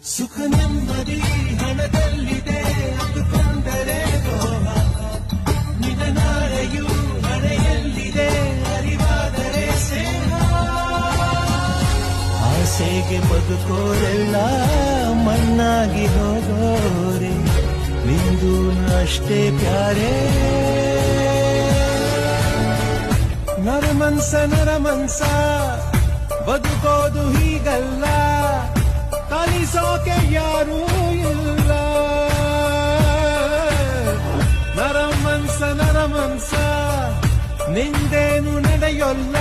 ಸುಖ ನೆಮ್ಮದಿ ಹಣದಲ್ಲಿದೆ ಅಂದುಕೊಂಡರೆ ದ್ರೋಹ. ನಿನ್ನ ನಾಳೆಯೂ ಹಣೆಯಲ್ಲಿದೆ ಅರಿವಾದರೆ ಸ್ನೇಹ. ಆಸೆಗೆ ಬದುಕೋರೆಲ್ಲ ಮಣ್ಣಾಗಿ ಹೋಗೋರೆ, ನಿಂದು ಅಷ್ಟೇ ಪ್ಯಾರೇ. ನರಮನ್ಸ ಬದುಕೋದು ಹೀಗಲ್ಲ, ಕಲಿಸೋಕೆ ಯಾರೂ ಇಲ್ಲ. ನರಮನ್ಸ ನಿಂದೇನು ನಡೆಯೊಲ್ಲ,